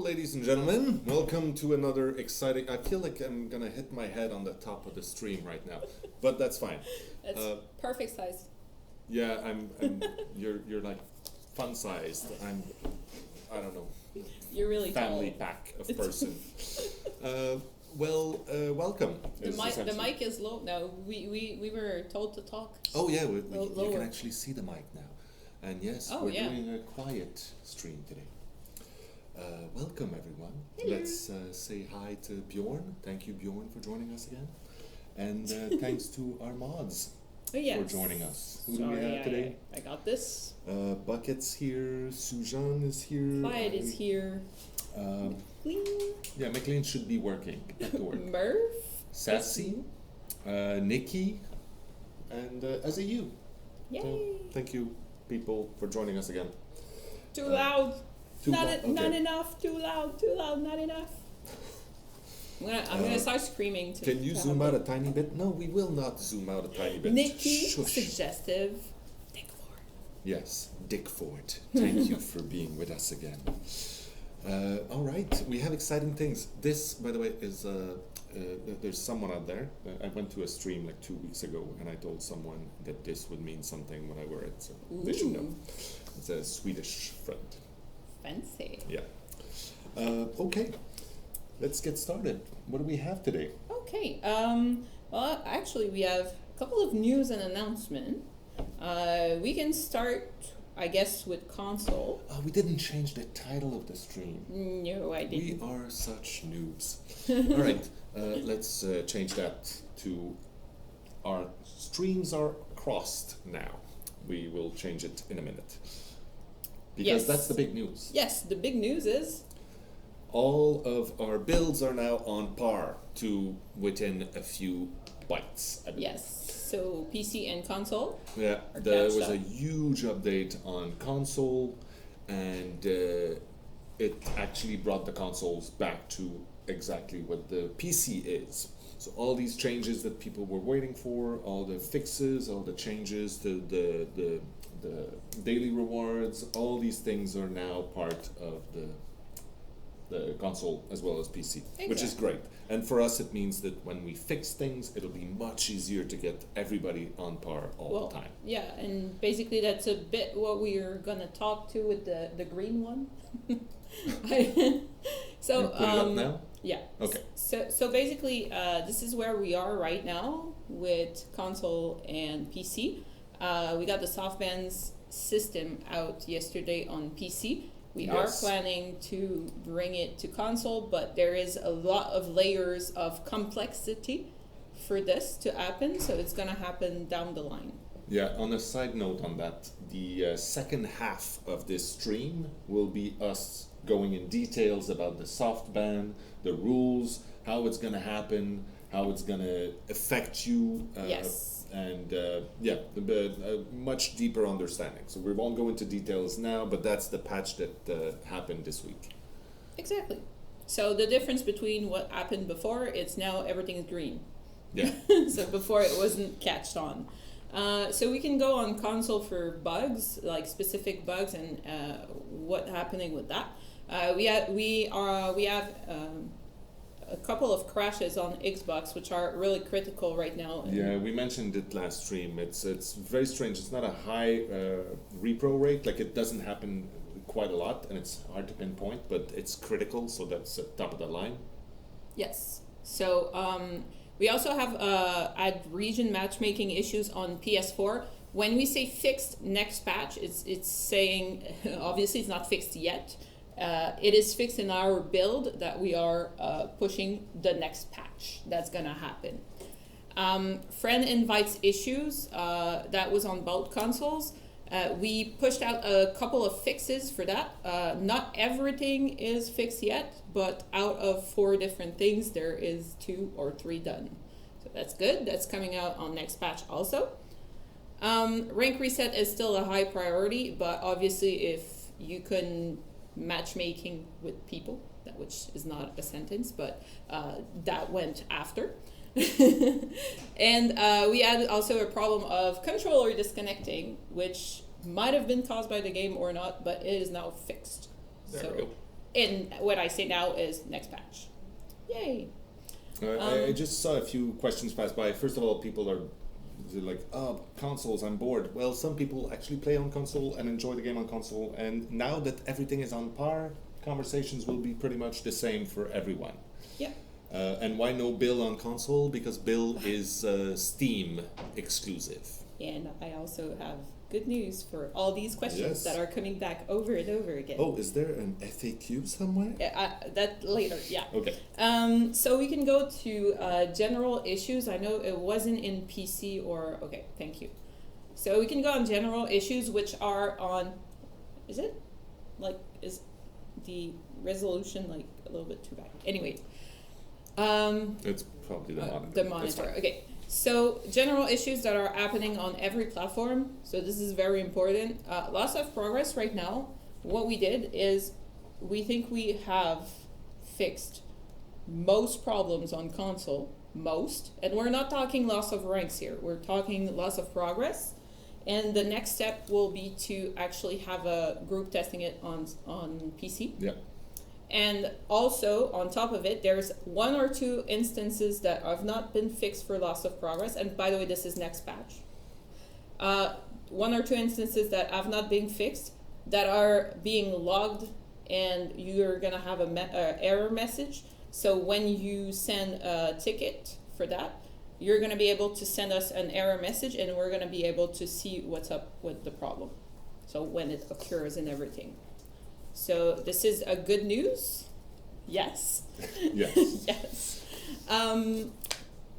ladies and gentlemen. Welcome to another exciting... I feel like I'm going to hit my head on the top of the stream right now, but that's fine. It's perfect size. Yeah, you're like fun-sized. I don't know. You're really family tall. pack of person. Welcome. The mic is low now. We were told to talk. Oh yeah, you can actually see the mic now. And yes, we're doing a quiet stream today. Welcome everyone. Hello. Let's say hi to Bjorn. Thank you, Bjorn, for joining us again. And thanks to our mods for joining us. Who do we have today? I got this. Bucket's here. Sujan is here. Clyde is here. McLean should be working at the work. Murph. Sassy. Nikki. And Azayu. Yay. So, thank you, people, for joining us again. Too loud. Not okay. enough. Too loud. Not enough. I'm gonna start screaming. Can you zoom out a tiny bit? No, we will not zoom out a tiny bit. Nikki, Shush. suggestive. Dick Ford. Yes, Dick Ford. Thank you for being with us again. All right, we have exciting things. This, by the way, is there's someone out there. I went to a stream like 2 weeks ago, and I told someone that this would mean something when I wear it, so they should know. It's a Swedish friend. Fancy. Yeah. Okay, let's get started. What do we have today? Okay. Well, actually, we have a couple of news and announcement. We can start, I guess, with console. We didn't change the title of the stream. No, I didn't. We are such noobs. All right, let's change that to our streams are crossed now. We will change it in a minute. Because that's the big news. Yes, the big news is... all of our builds are now on par to within a few bytes. Yes, so PC and console. Yeah, there was a huge update on console, and it actually brought the consoles back to exactly what the PC is. So all these changes that people were waiting for, all the fixes, all the changes to the daily rewards, all these things are now part of the console as well as PC, which is great. And for us, it means that when we fix things, it'll be much easier to get everybody on par all the time. Yeah, and basically that's a bit what we are gonna talk to with the green one. So put it up now? Yeah. Okay. So basically, this is where we are right now with console and PC. We got the softbands system out yesterday on PC. We are planning to bring it to console, but there is a lot of layers of complexity for this to happen, so it's going to happen down the line. Yeah, on a side note on that, the second half of this stream will be us going in details about the softband, the rules, how it's going to happen, how it's going to affect you. And a much deeper understanding. So we won't go into details now, but that's the patch that happened this week. Exactly. So the difference between what happened before, it's now everything is green. Yeah. So before it wasn't catched on. So we can go on console for bugs, like specific bugs and what's happening with that. We have a couple of crashes on Xbox, which are really critical right now. Yeah, we mentioned it last stream. It's very strange. It's not a high repro rate. Like, it doesn't happen quite a lot, and it's hard to pinpoint, but it's critical, so that's at top of the line. Yes. So we also have had region matchmaking issues on PS4. When we say fixed next patch, it's saying, obviously it's not fixed yet. It is fixed in our build that we are pushing the next patch. That's going to happen. Friend invites issues. That was on both consoles. We pushed out a couple of fixes for that. Not everything is fixed yet, but out of 4 different things, there is 2 or 3 done. So that's good. That's coming out on next patch also. Rank reset is still a high priority, but obviously if you couldn't matchmaking with people, which is not a sentence, but that went after. And we had also a problem of controller disconnecting, which might have been caused by the game or not, but it is now fixed. There we go. And what I say now is next patch. Yay. I just saw a few questions pass by. First of all, people are like, oh, consoles, I'm bored. Well, some people actually play on console and enjoy the game on console, and now that everything is on par, conversations will be pretty much the same for everyone. Yeah. And why no Bill on console? Because Bill is Steam exclusive. And I also have good news for all these questions Yes. that are coming back over and over again. Oh, is there an FAQ somewhere? That later, yeah. Okay. So we can go to general issues. I know it wasn't in PC or... Okay, thank you. So we can go on general issues, which are on... Is it? Like, is the resolution like a little bit too bad? Anyway. It's probably the monitor. The monitor, okay. So general issues that are happening on every platform. So this is very important. Lots of progress right now. What we did is we think we have fixed most problems on console, most. And we're not talking loss of ranks here. We're talking loss of progress. And the next step will be to actually have a group testing it on PC. Yeah. And also, on top of it, there's 1 or 2 instances that have not been fixed for loss of progress. And by the way, this is next patch. 1 or 2 instances that have not been fixed that are being logged, and you're going to have a error message. So when you send a ticket for that, you're going to be able to send us an error message, and we're going to be able to see what's up with the problem. So when it occurs and everything. So this is a good news. Yes. Yes. Yes.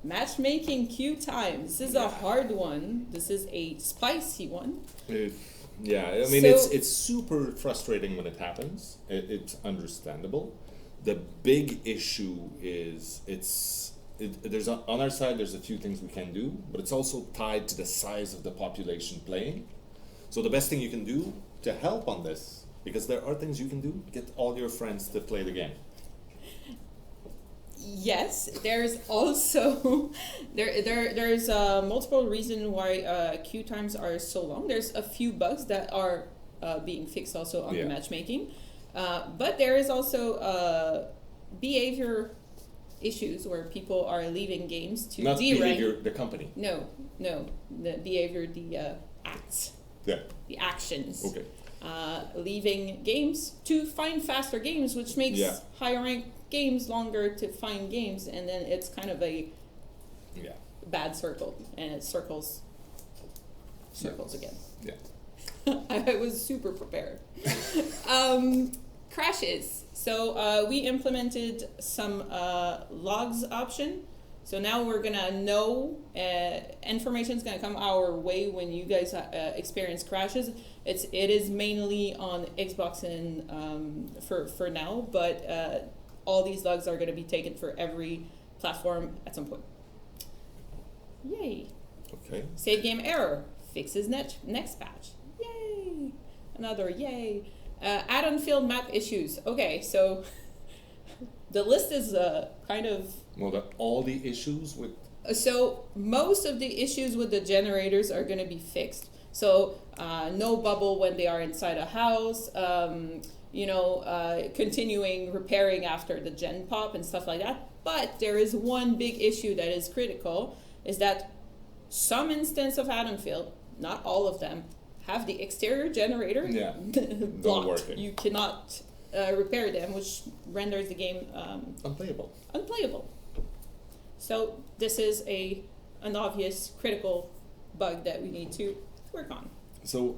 Matchmaking queue time. This is a hard one. This is a spicy one. Yeah, I mean, it's super frustrating when it happens. It's understandable. The big issue is there's on our side, there's a few things we can do, but it's also tied to the size of the population playing. So the best thing you can do to help on this, because there are things you can do, get all your friends to play the game. Yes, there's also there's multiple reasons why queue times are so long. There's a few bugs that are being fixed also on the matchmaking, but there is also behavior issues where people are leaving games to not derank. behavior, the company. No, the behavior, the acts. Yeah. The actions. Okay. Leaving games to find faster games, which makes higher ranked games longer to find games, and then it's kind of a bad circle, and it circles again. Yeah. I was super prepared. Crashes. So we implemented some logs option. So now we're gonna know information's gonna come our way when you guys experience crashes. It is mainly on Xbox and for now, but all these logs are gonna be taken for every platform at some point. Yay! Okay. Save game error fixes next patch. Yay! Another yay. Add-on field map issues. Okay, so the list is kind of. Well, all the issues with... So most of the issues with the generators are going to be fixed. So no bubble when they are inside a house, continuing repairing after the gen pop and stuff like that. But there is one big issue that is critical, is that some instance of add-on field, not all of them, have the exterior generator blocked. Working. You cannot repair them, which renders the game unplayable. So this is an obvious critical bug that we need to work on. So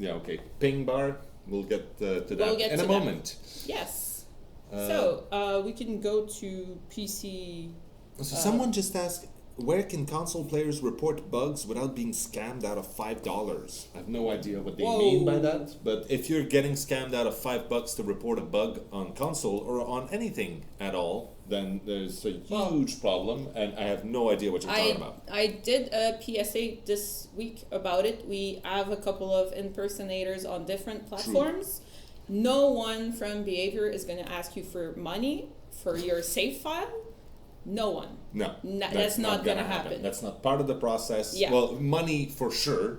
okay, ping bar. We'll get to that in a moment. Yes. So we can go to PC. So someone just asked, where can console players report bugs without being scammed out of $5? I have no idea what they mean by that. But if you're getting scammed out of $5 to report a bug on console or on anything at all, then there's a huge problem, and I have no idea what you're talking about. I did a PSA this week about it. We have a couple of impersonators on different platforms. True. No one from Behavior is going to ask you for money for your save file. No one. No. That's not going to happen. That's not part of the process. Yeah. Well, money for sure,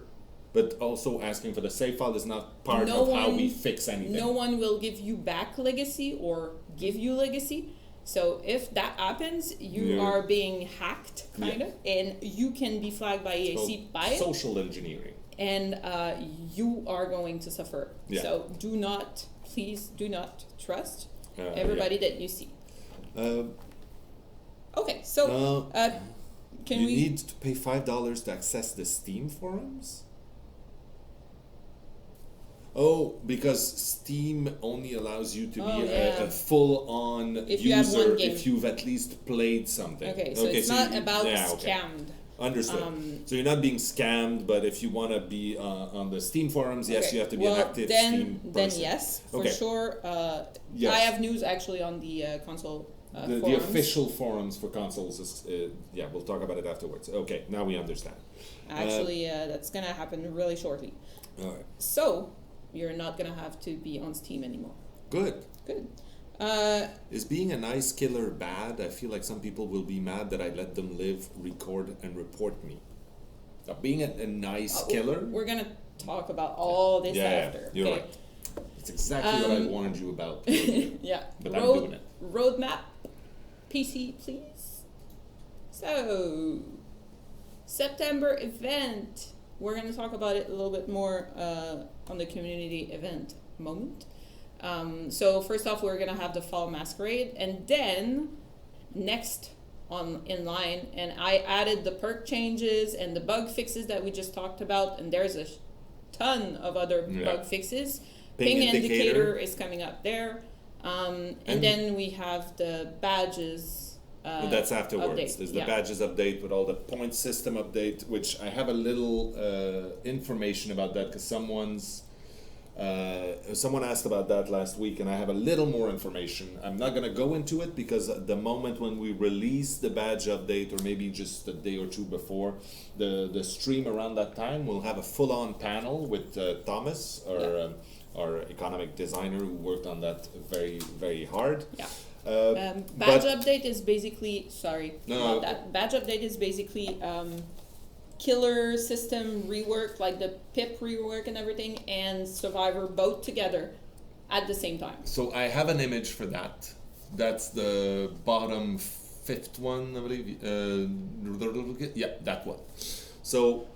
but also asking for the save file is not part of how we fix anything. No one will give you back legacy or give you legacy. So if that happens, you are being hacked, kind of, and you can be flagged by EAC by it. Social engineering. And you are going to suffer. Yeah. So please do not trust everybody that you see. Okay, so can we... You need to pay $5 to access the Steam forums? Oh, because Steam only allows you to be a full-on user if you've at least played something. Okay, so it's not about scammed. Understood. So you're not being scammed, but if you want to be on the Steam forums, yes, you have to be an active Steam person. Then yes, for sure. Yes. I have news actually on the console forums. The official forums for consoles is, we'll talk about it afterwards. Okay, now we understand. Actually, that's going to happen really shortly. All right. So, you're not going to have to be on Steam anymore. Good. Is being a nice killer bad? I feel like some people will be mad that I let them live, record, and report me. Being a nice killer... We're going to talk about all this after. You're right. It's exactly what I warned you about. Yeah. But I'm doing it. Roadmap. PC, please. So, September event. We're going to talk about it a little bit more on the community event moment. So first off, we're gonna have the fall masquerade, and then next in line, and I added the perk changes and the bug fixes that we just talked about, and there's a ton of other bug fixes. Ping indicator is coming up there, and then we have the badges. That's afterwards. Update. There's the badges update with all the point system update, which I have a little information about that because someone asked about that last week, and I have a little more information. I'm not going to go into it because at the moment when we release the badge update, or maybe just a day or two before the stream around that time, we'll have a full-on panel with Thomas, our economic designer who worked on that very, very hard. Yeah. Badge update is basically badge update is basically killer system rework, like the pip rework and everything, and survivor both together at the same time. So I have an image for that. That's the bottom fifth one, I believe. That one. So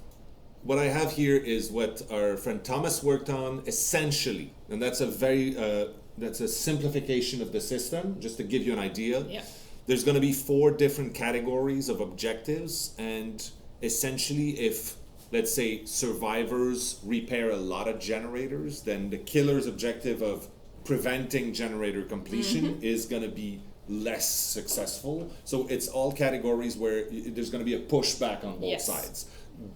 what I have here is what our friend Thomas worked on essentially, and that's a very that's a simplification of the system, just to give you an idea. Yeah. There's going to be 4 different categories of objectives, and essentially if, let's say, survivors repair a lot of generators, then the killer's objective of preventing generator completion is going to be less successful. So it's all categories where there's going to be a pushback on both sides.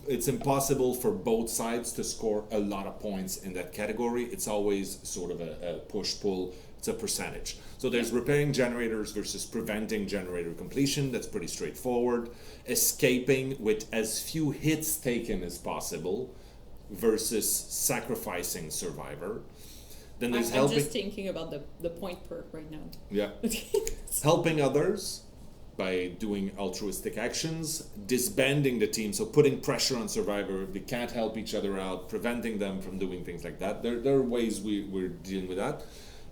It's impossible for both sides to score a lot of points in that category. It's always sort of a push-pull. It's a percentage. So there's repairing generators versus preventing generator completion. That's pretty straightforward. Escaping with as few hits taken as possible versus sacrificing survivor. Then there's I'm just thinking about the point perk right now. Yeah. Helping others by doing altruistic actions, disbanding the team, so putting pressure on survivor if they can't help each other out, preventing them from doing things like that. There are ways we're dealing with that.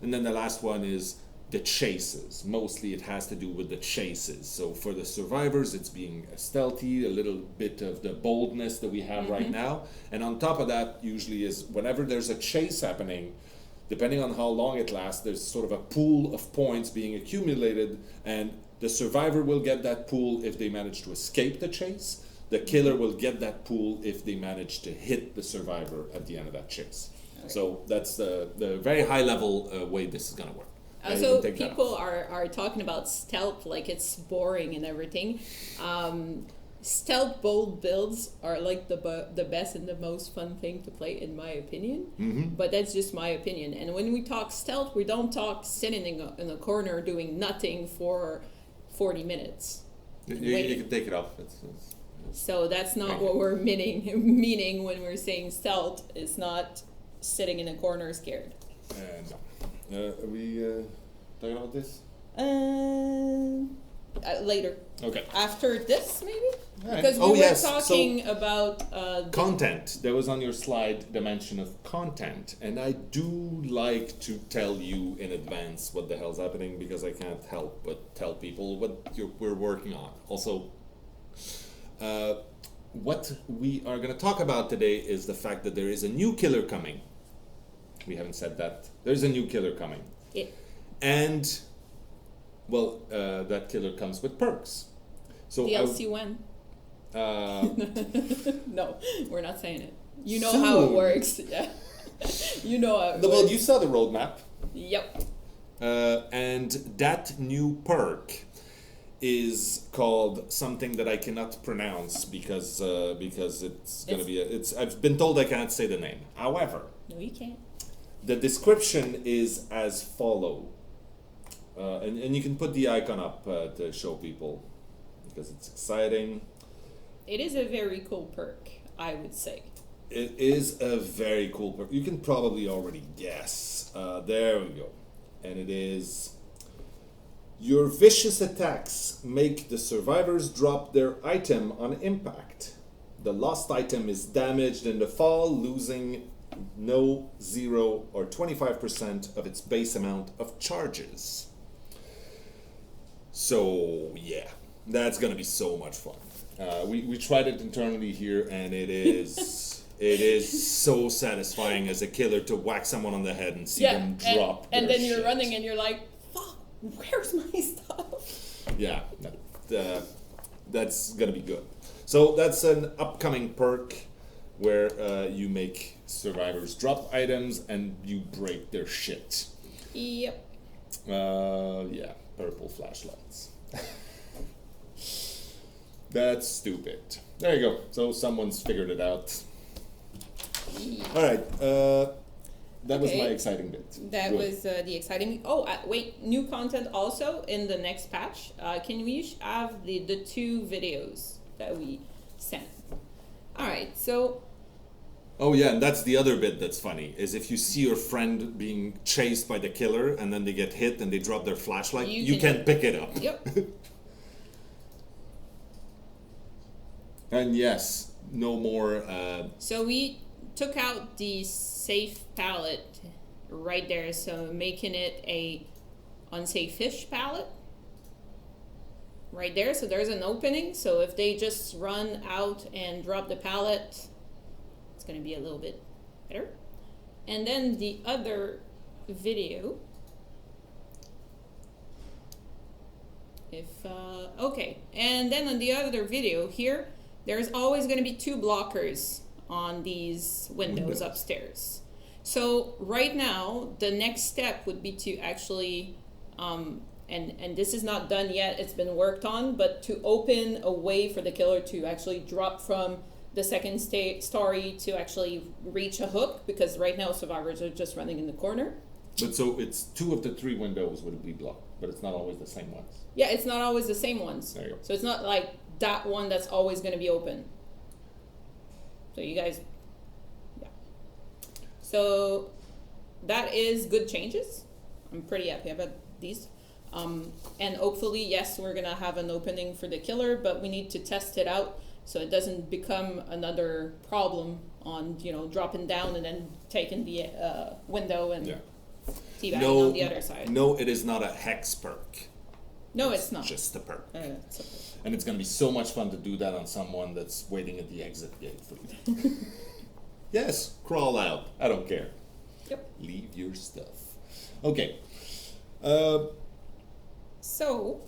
And then the last one is the chases. Mostly it has to do with the chases. So for the survivors, it's being stealthy, a little bit of the boldness that we have right now. And on top of that, usually is whenever there's a chase happening, depending on how long it lasts, there's sort of a pool of points being accumulated, and the survivor will get that pool if they manage to escape the chase. The killer will get that pool if they manage to hit the survivor at the end of that chase. Okay. So that's the very high level way this is going to work. So people are talking about stealth like it's boring and everything. Stealth bold builds are like the best and the most fun thing to play in my opinion, but that's just my opinion. And when we talk stealth, we don't talk sitting in a corner doing nothing for 40 minutes. You can take it off. So that's not what we're meaning when we're saying stealth. It's not sitting in a corner scared. No. Are we talking about this? Later. Okay. After this, maybe? Right. Because we were talking about... content. There was on your slide the mention of content. And I do like to tell you in advance what the hell's happening because I can't help but tell people what we're working on. Also, what we are going to talk about today is the fact that there is a new killer coming. We haven't said that. There's a new killer coming. Yeah. And, well, that killer comes with perks. So DLC when? No, we're not saying it. You know Soon. how it works. Yeah. You know how it works. Well, you saw the roadmap. Yep. And that new perk is called something that I cannot pronounce because it's gonna be I've been told I can't say the name. However, No, you can't. the description is as follow, and you can put the icon up to show people because it's exciting. It is a very cool perk, I would say. It is a very cool perk. You can probably already guess. There we go. And it is... Your vicious attacks make the survivors drop their item on impact. The lost item is damaged in the fall, losing 0, or 25% of its base amount of charges. So, yeah. That's gonna be so much fun. We tried it internally here, and it is so satisfying as a killer to whack someone on the head and see them drop. And their then you're shit. running, and you're like, "Fuck, where's my stuff?" Yeah, that's gonna be good. So that's an upcoming perk where you make survivors drop items and you break their shit. Yep. Yeah, purple flashlights. That's stupid. There you go. So someone's figured it out. All right. That was my exciting bit. That Good. was the exciting. Oh, wait! New content also in the next patch. Can we have the 2 videos that we sent? All right. So. Oh yeah, and that's the other bit that's funny, is if you see your friend being chased by the killer and then they get hit and they drop their flashlight, you can pick it up. Yep. And yes, no more... So we took out the safe palette right there, so making it a unsafe fish palette. Right there, so there's an opening, so if they just run out and drop the palette, it's going to be a little bit better. And then the other video, okay, and then on the other video here, there's always going to be 2 blockers on these windows upstairs. So right now, the next step would be to actually, and this is not done yet, it's been worked on, but to open a way for the killer to actually drop from the second story to actually reach a hook, because right now survivors are just running in the corner. But so it's 2 of the 3 windows would be blocked, but it's not always the same ones. Yeah, it's not always the same ones. There you go. So it's not like that one that's always going to be open. So you guys, yeah. So that is good changes. I'm pretty happy about these. And hopefully, yes, we're going to have an opening for the killer, but we need to test it out so it doesn't become another problem on, dropping down and then taking the window and teabagging on the other side. No, it is not a hex perk. No, it's not. Just a perk. It's a perk. And it's going to be so much fun to do that on someone that's waiting at the exit gate for you. Yes, crawl out. I don't care. Yep. Leave your stuff. Okay. So,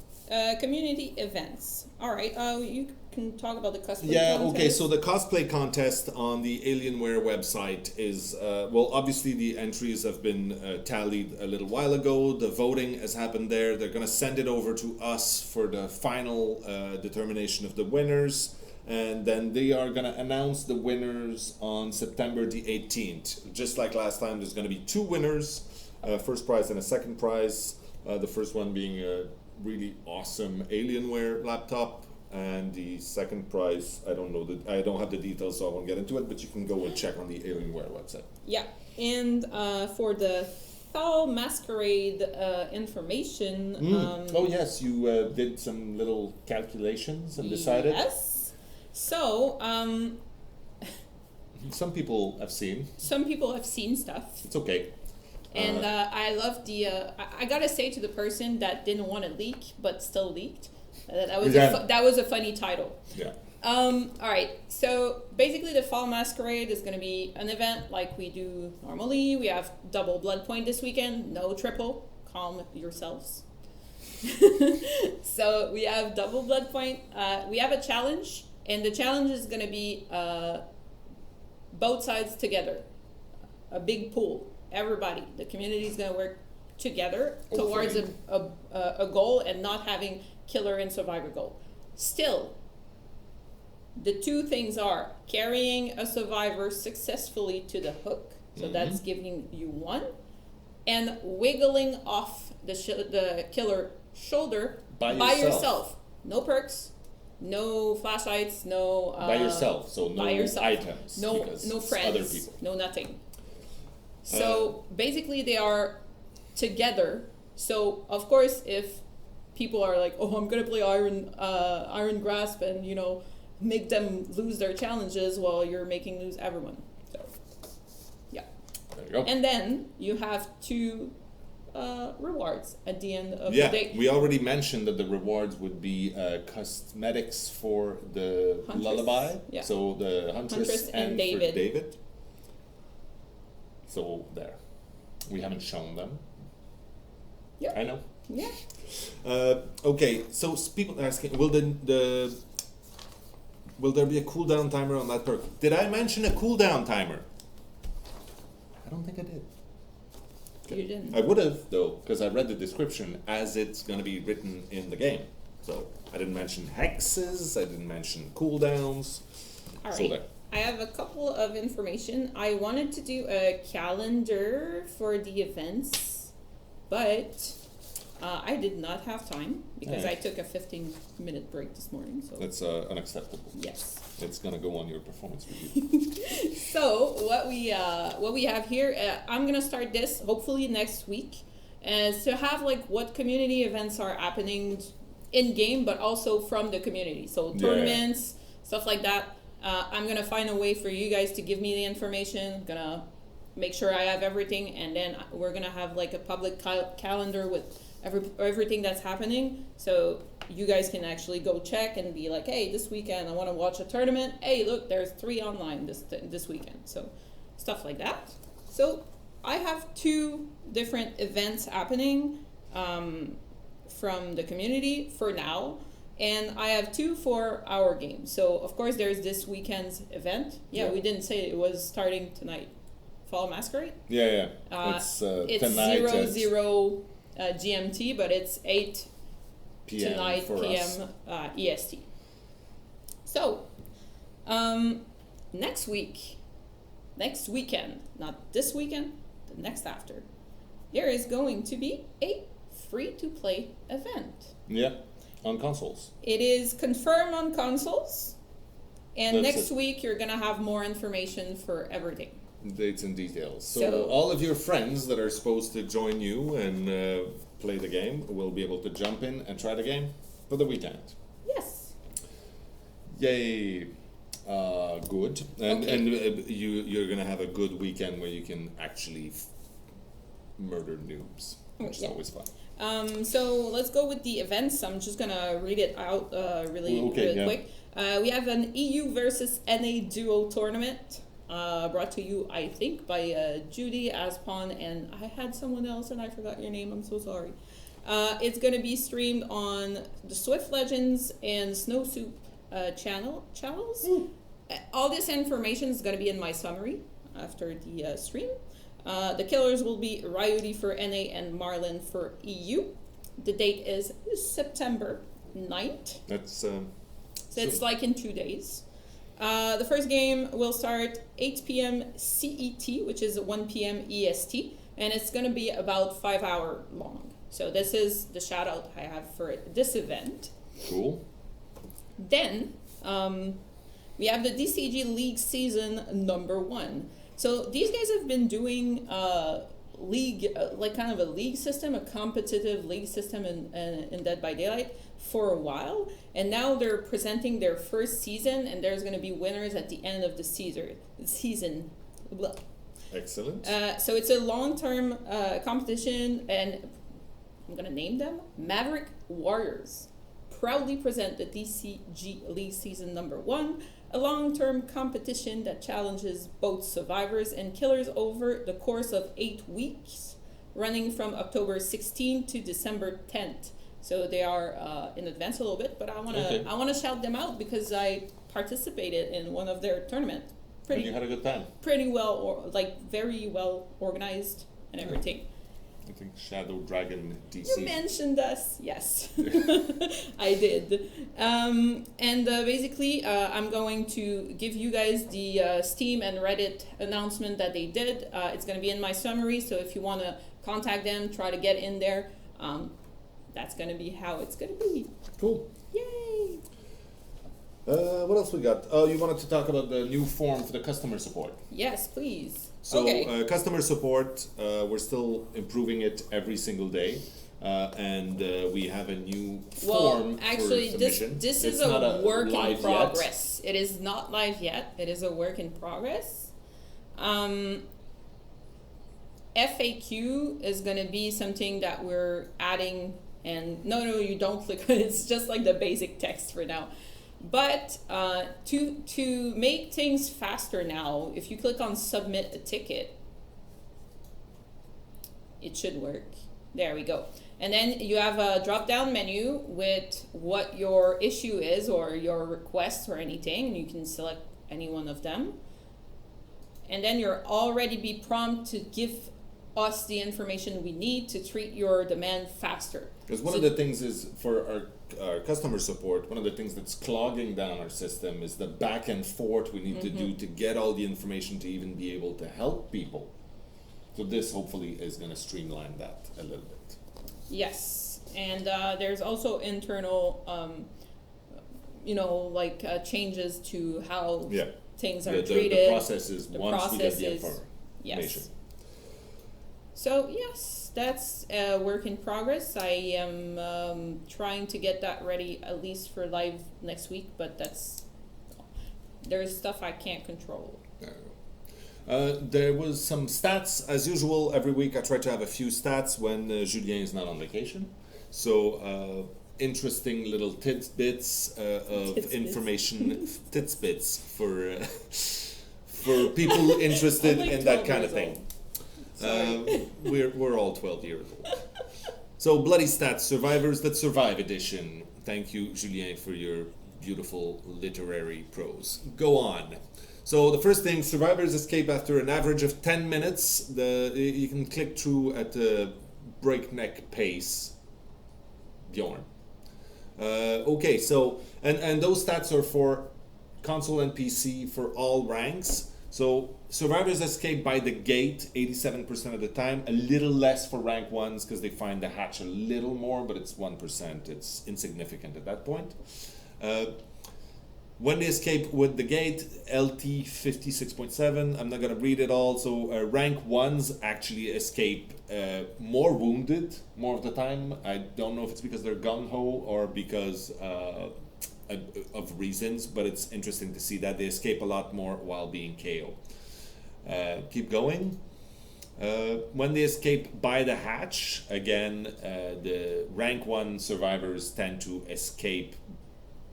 community events. All right. You can talk about the cosplay contest. Okay. So the cosplay contest on the Alienware website is, obviously the entries have been tallied a little while ago. The voting has happened there. They're going to send it over to us for the final determination of the winners. And then they are going to announce the winners on September the 18th. Just like last time, there's going to be 2 winners, first prize and a second prize. The first one being a really awesome Alienware laptop, and the second prize, I don't have the details, so I won't get into it, but you can go and check on the Alienware website. Yeah, and for the fall masquerade information. Oh yes, you did some little calculations and decided. Yes. So, some people have seen. some people have seen stuff. It's okay. And I love the. I gotta say to the person that didn't want to leak but still leaked, that was a funny title. Yeah. All right. So basically, the fall masquerade is gonna be an event like we do normally. We have double blood point this weekend, no triple. Calm yourselves. So we have double blood point. We have a challenge, and the challenge is gonna be both sides together, a big pool. Everybody, the community is going to work together towards a goal and not having killer and survivor goal. Still, the two things are carrying a survivor successfully to the hook, so that's giving you 1, and wiggling off the killer shoulder by yourself. No perks, no flashlights, no by yourself, so no items, no friends, other people, no nothing. So basically they are together. So of course if people are like, oh, I'm gonna play iron grasp and make them lose their challenges, well, you're making lose everyone. So yeah. There you go. And then you have 2 rewards at the end of the day. We already mentioned that the rewards would be cosmetics for the Huntress. lullaby. Yeah. So the Huntress and for David. So there, we haven't shown them. Yeah. I know. Yeah. Okay, so people are asking, will there be a cooldown timer on that perk? Did I mention a cooldown timer? I don't think I did. You didn't. I would have though, because I read the description as it's going to be written in the game. So I didn't mention hexes. I didn't mention cooldowns. All right. So there. I have a couple of information. I wanted to do a calendar for the events, but I did not have time because I took a 15-minute break this morning. So that's unacceptable. Yes. It's gonna go on your performance review. So what we have here, I'm gonna start this hopefully next week, is to have like what community events are happening in game, but also from the community. So tournaments, stuff like that. I'm gonna find a way for you guys to give me the information. Gonna make sure I have everything, and then we're gonna have like a public calendar with everything that's happening, so you guys can actually go check and be like, hey, this weekend I want to watch a tournament. Hey, look, there's 3 online this weekend. So stuff like that. So I have 2 different events happening from the community for now. And I have 2 for our game. So, of course, there's this weekend's event. Yeah, we didn't say it was starting tonight. Fall Masquerade? Yeah. It's tonight 00 GMT, but it's 8 PM to 9 PM EST. So, next weekend, not this weekend, the next after, there is going to be a free-to-play event. Yeah. On consoles. It is confirmed on consoles, and That's next week you're gonna have more information for everything. Dates and details. So all of your friends that are supposed to join you and play the game will be able to jump in and try the game for the weekend. Yes. Yay! Good. And you're gonna have a good weekend where you can actually murder noobs, which is always fun. So let's go with the events. I'm just gonna read it out really quick. We have an EU versus NA duo tournament brought to you, I think, by Judy, Aspon, and I had someone else and I forgot your name. I'm so sorry. It's gonna be streamed on the Swift Legends and Snow Soup channels. All this information is gonna be in my summary after the stream. The killers will be Ryudi for NA and Marlin for EU. The date is September 9th. So it's like in 2 days. The first game will start 8 p.m. CET, which is 1 p.m. EST, and it's going to be about 5 hours long. So this is the shout out I have for this event. Cool. Then we have the DCG League season number 1. So these guys have been doing league, like kind of a league system, a competitive league system in Dead by Daylight for a while, and now they're presenting their first season, and there's going to be winners at the end of the season. Blah. Excellent. So it's a long-term competition, and I'm going to name them Maverick Warriors. Proudly present the DCG League Season number 1, a long-term competition that challenges both survivors and killers over the course of 8 weeks, running from October 16th to December 10th. So they are in advance a little bit, but I wanna shout them out because I participated in one of their tournaments. And you had a good time. Pretty well, or like very well organized and everything. I think Shadow Dragon DC. You mentioned us, yes, I did. Basically, I'm going to give you guys the Steam and Reddit announcement that they did. It's going to be in my summary, so if you want to contact them, try to get in there. That's going to be how it's going to be. Cool. Yay! What else we got? Oh, you wanted to talk about the new form for the customer support. Yes, please. So, okay. Customer support, we're still improving it every single day. And we have a new form actually, for submission. this it's is a work in progress. Yet. It is not live yet. It is a work in progress. FAQ is going to be something that we're adding, and no, you don't click on it. It's just like the basic text for now. But to make things faster now, if you click on submit a ticket, it should work. There we go. And then you have a drop-down menu with what your issue is or your request or anything. You can select any one of them. And then you're already be prompted to give us the information we need to treat your demand faster. Because one of the things is for our customer support, one of the things that's clogging down our system is the back and forth we need to do to get all the information to even be able to help people. So this hopefully is going to streamline that a little bit. Yes, and there's also internal, changes to how things are treated. The processes once we get the information. Yes. So yes, that's a work in progress. I am trying to get that ready at least for live next week, but there's stuff I can't control. There was some stats, as usual. Every week I try to have a few stats when Julien is not on vacation. So interesting little tidbits of information, tidbits for people interested like in that kind of thing. We're all 12 years old. So Bloody Stats, Survivors That Survive edition. Thank you, Julien, for your beautiful literary prose. Go on. So the first thing, survivors escape after an average of 10 minutes. You can click through at a breakneck pace. Bjorn. Okay, so, and those stats are for console and PC for all ranks. So survivors escape by the gate 87% of the time, a little less for rank 1s because they find the hatch a little more, but it's 1%. It's insignificant at that point. When they escape with the gate, LT 56.7, I'm not going to read it all. So rank 1s actually escape more wounded more of the time. I don't know if it's because they're gung-ho or because of reasons, but it's interesting to see that they escape a lot more while being KO. Keep going. When they escape by the hatch, again, the rank 1 survivors tend to escape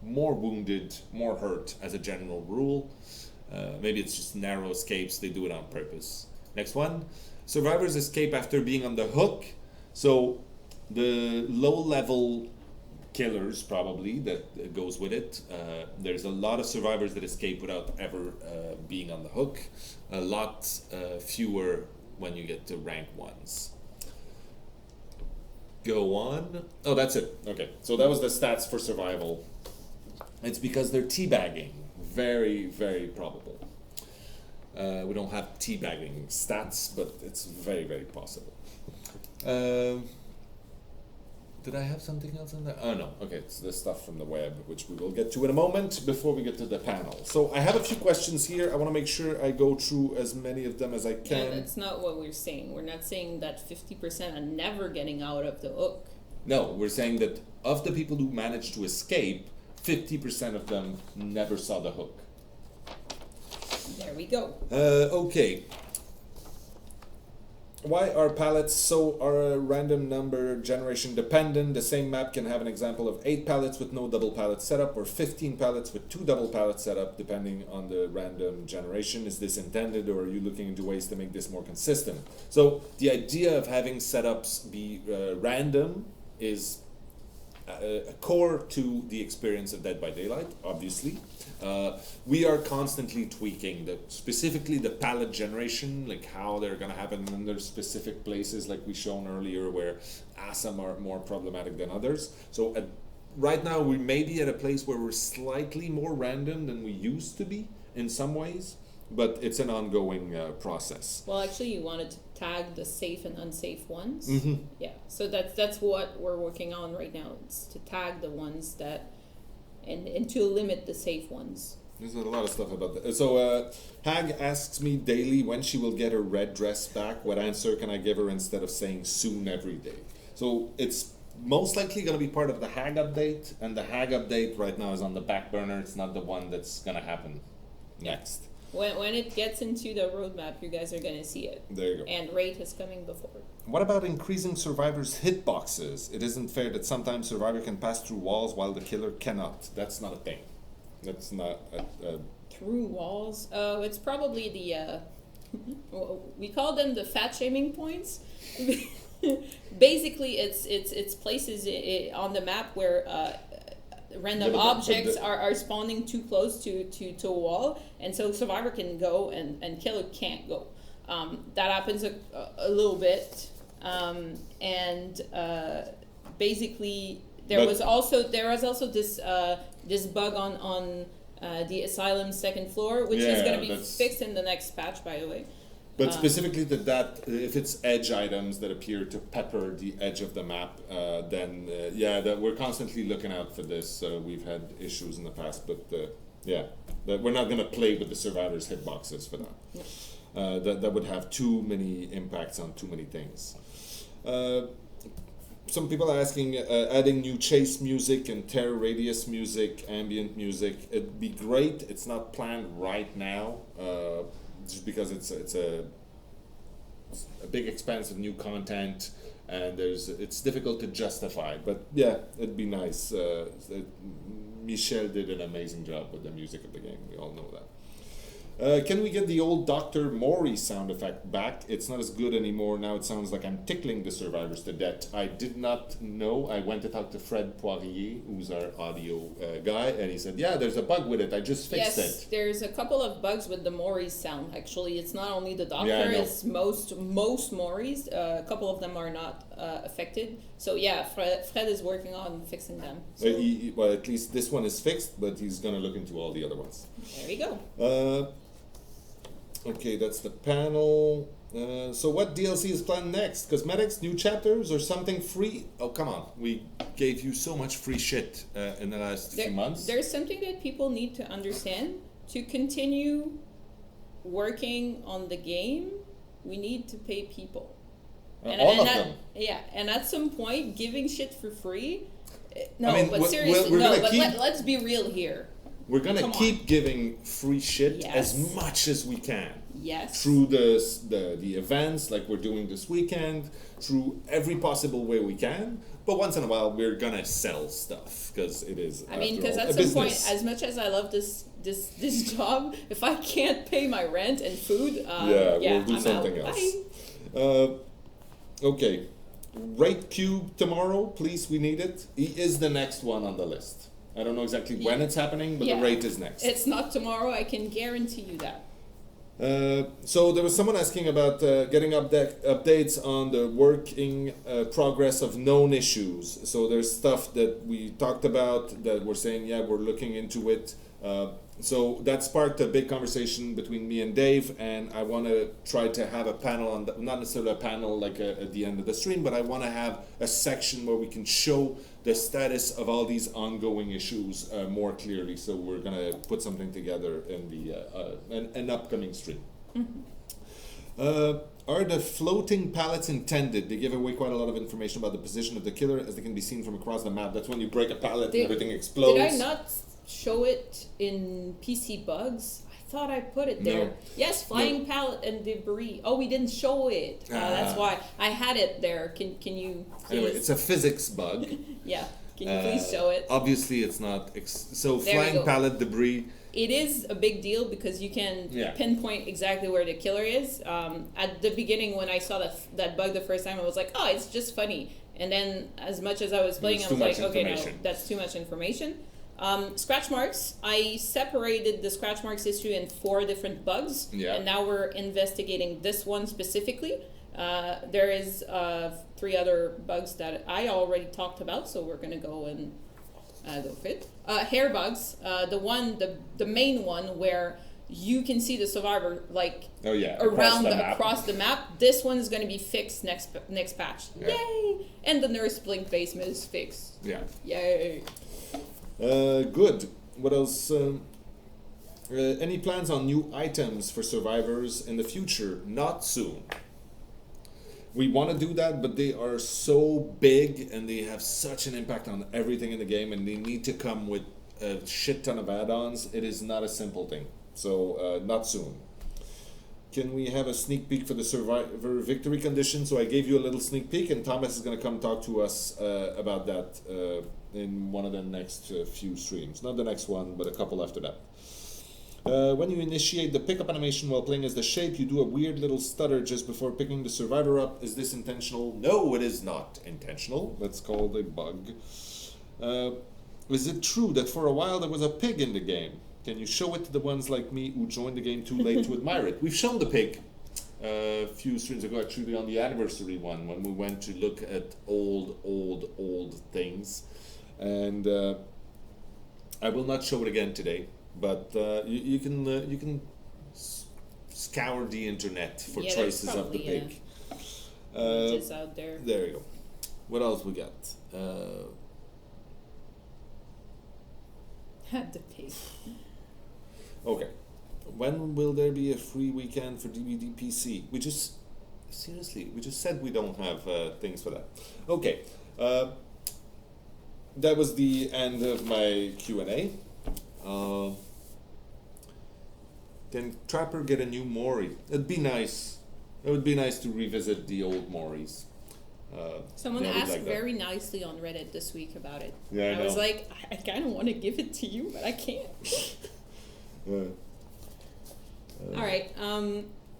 more wounded, more hurt as a general rule. Maybe it's just narrow escapes, they do it on purpose. Next one, survivors escape after being on the hook. So the low level killers probably that goes with it. There's a lot of survivors that escape without ever being on the hook. A lot fewer when you get to rank 1s. Go on. Oh, that's it. Okay, so that was the stats for survival. It's because they're teabagging. Very, very probable. We don't have teabagging stats, but it's very, very possible. Did I have something else on that? Oh no, okay, it's the stuff from the web, which we will get to in a moment before we get to the panel. So I have a few questions here. I want to make sure I go through as many of them as I can. Yeah, that's not what we're saying. We're not saying that 50% are never getting out of the hook. No, we're saying that of the people who managed to escape, 50% of them never saw the hook. There we go. Okay. Why are palettes so random number generation dependent? The same map can have an example of 8 palettes with no double palette setup or 15 palettes with 2 double palette setup depending on the random generation. Is this intended or are you looking into ways to make this more consistent? So the idea of having setups be random is a core to the experience of Dead by Daylight, obviously. We are constantly tweaking specifically the palette generation, like how they're going to happen in their specific places, like we shown earlier, where some are more problematic than others. So right now we may be at a place where we're slightly more random than we used to be in some ways, but it's an ongoing process. Well, actually, you wanted to tag the safe and unsafe ones. Mm-hmm. Yeah, so that's what we're working on right now. It's to tag the ones that, and to limit the safe ones. There's a lot of stuff about that. So Hag asks me daily when she will get her red dress back. What answer can I give her instead of saying soon every day? So it's most likely going to be part of the Hag update, and the Hag update right now is on the back burner. It's not the one that's going to happen next. When it gets into the roadmap, you guys are going to see it. There you go. And rate is coming before. What about increasing survivors' hitboxes? It isn't fair that sometimes survivor can pass through walls while the killer cannot. That's not a thing. That's not a Through walls? It's probably the, we call them the fat shaming points. Basically, it's places on the map where random objects are spawning too close to a wall, and so survivor can go and killer can't go. That happens a little bit, and basically there was also this bug on the asylum second floor, which is going to be fixed in the next patch, by the way. But specifically that if it's edge items that appear to pepper the edge of the map, then that we're constantly looking out for this. We've had issues in the past, but that we're not going to play with the survivors' hitboxes for that. That would have too many impacts on too many things. Some people are asking, adding new chase music and terror radius music, ambient music. It'd be great. It's not planned right now. Just because it's a big expanse of new content, and it's difficult to justify. But yeah, it'd be nice. Michel did an amazing job with the music of the game. We all know that. Can we get the old Dr. Mori sound effect back? It's not as good anymore. Now it sounds like I'm tickling the survivors to death. I did not know. I went to talk to Fred Poirier, who's our audio guy, and he said, yeah, there's a bug with it. I just fixed it. Yes, there's a couple of bugs with the Mori's sound, actually. It's not only the Doctor, it's most Mori's. A couple of them are not affected. So yeah, Fred is working on fixing them. So. Well, at least this one is fixed, but he's going to look into all the other ones. There we go. Okay, that's the panel. So what DLC is planned next? Cosmetics, new chapters, or something free? Oh, come on. We gave you so much free shit in the last few months. There's something that people need to understand. To continue working on the game, we need to pay people. All of them. Yeah, and at some point, giving shit for free... No, I mean, but seriously, let's be real here. We're going to keep giving free shit as much as we can. Yes. Through the events like we're doing this weekend, through every possible way we can. But once in a while, we're going to sell stuff because it is, because at some point, as much as I love this job, if I can't pay my rent and food, we'll do something else. Okay. Rate Cube tomorrow, please. We need it. He is the next one on the list. I don't know exactly when it's happening, but the rate is next. It's not tomorrow, I can guarantee you that. So there was someone asking about getting updates on the working progress of known issues. So there's stuff that we talked about that we're saying, we're looking into it. So that sparked a big conversation between me and Dave, and I want to try to have a panel on not necessarily a panel like at the end of the stream, but I want to have a section where we can show the status of all these ongoing issues more clearly. So we're gonna put something together in the an upcoming stream. Are the floating pallets intended? They give away quite a lot of information about the position of the killer as they can be seen from across the map. That's when you break a pallet and everything explodes. Did I not show it in PC bugs? I thought I put it there. No. Yes, flying pallet and debris. Oh, we didn't show it. That's why I had it there. Can you please? Anyway, it's a physics bug. Yeah. Can you please show it? Obviously, it's not. So There we flying go. pallet debris. It is a big deal because you can Yeah. pinpoint exactly where the killer is. At the beginning, when I saw that bug the first time, I was like, oh, it's just funny. And then, as much as I was playing, I It's was too like, much okay, no, information. that's too much information. Scratch marks. I separated the scratch marks issue in 4 different bugs, Yeah. and now we're investigating this one specifically. There is 3 other bugs that I already talked about, so we're gonna go and go for it. Hair bugs. The main one where you can see the survivor like Oh yeah, around map. across the map. This one is going to be fixed next patch. Yeah. Yay! And the nurse blink basement is fixed. Yeah. Yay! Good. What else? Any plans on new items for survivors in the future? Not soon. We want to do that, but they are so big and they have such an impact on everything in the game, and they need to come with a shit ton of add-ons. It is not a simple thing. So, not soon. Can we have a sneak peek for the survivor victory condition? So I gave you a little sneak peek, and Thomas is going to come talk to us about that in one of the next few streams. Not the next one, but a couple after that. When you initiate the pickup animation while playing as the shape, you do a weird little stutter just before picking the survivor up. Is this intentional? No, it is not intentional. That's called a bug. Is it true that for a while there was a pig in the game? Can you show it to the ones like me who joined the game too late to admire it? We've shown the pig a few streams ago, actually on the anniversary one, when we went to look at old things. And I will not show it again today. But you can scour the internet for traces of the pig. Images out there. There you go. What else we got? The pig. Okay. When will there be a free weekend for DVD PC? We just said we don't have things for that. Okay. That was the end of my Q&A. Can Trapper get a new Mori? It'd be nice. It would be nice to revisit the old Moris. Someone yeah, asked like very nicely on Reddit this week about it. Yeah, I was know. like, I kind of want to give it to you, but I can't. All right.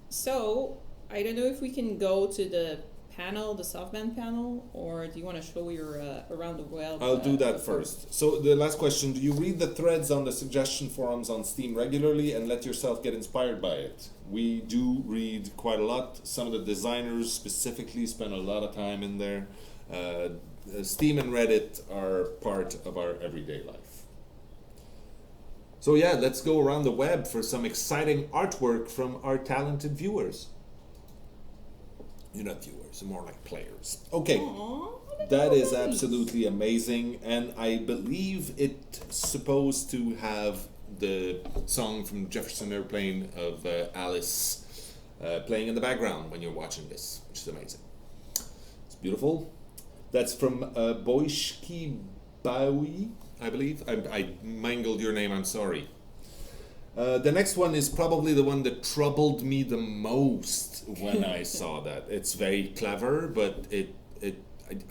So I don't know if we can go to the panel, the softband panel, or do you want to show your around the web? I'll do that first. So the last question, do you read the threads on the suggestion forums on Steam regularly and let yourself get inspired by it? We do read quite a lot. Some of the designers specifically spend a lot of time in there. Steam and Reddit are part of our everyday life. So yeah, let's go around the web for some exciting artwork from our talented viewers. You're not viewers, more like players. Okay. Aww, That is nice. absolutely amazing, and I believe it's supposed to have the song from Jefferson Airplane of Alice playing in the background when you're watching this, which is amazing. It's beautiful. That's from Boishki Baui, I believe. I mangled your name, I'm sorry. The next one is probably the one that troubled me the most when I saw that. It's very clever, but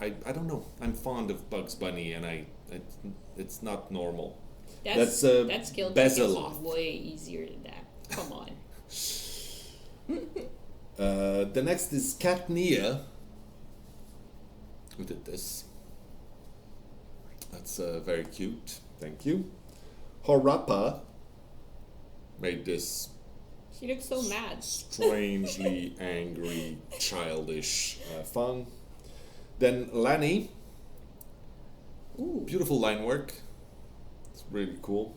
I don't know. I'm fond of Bugs Bunny, and it's not normal. That's that skill check is Bezeloth. way easier than that. Come on. The next is Katnia. Who did this? That's very cute. Thank you. Horapa made this She looks so mad. strangely angry, childish fun. Then Lanny. Ooh. Beautiful line work. It's really cool.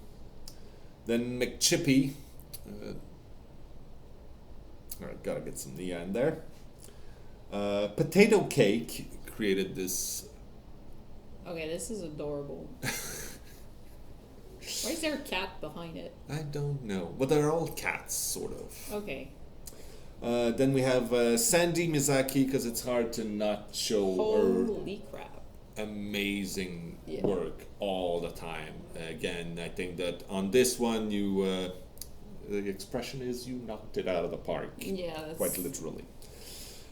Then McChippy. Alright, gotta get some Nia in there. Potato Cake created this. Okay, this is adorable. Why is there a cat behind it? I don't know, but they're all cats, sort of. Okay. Then we have Sandy Mizaki, because it's hard to not show Holy crap. amazing work all the time. Again, I think that on this one, you the expression is you knocked it out of the park. Yeah, that's... Quite literally.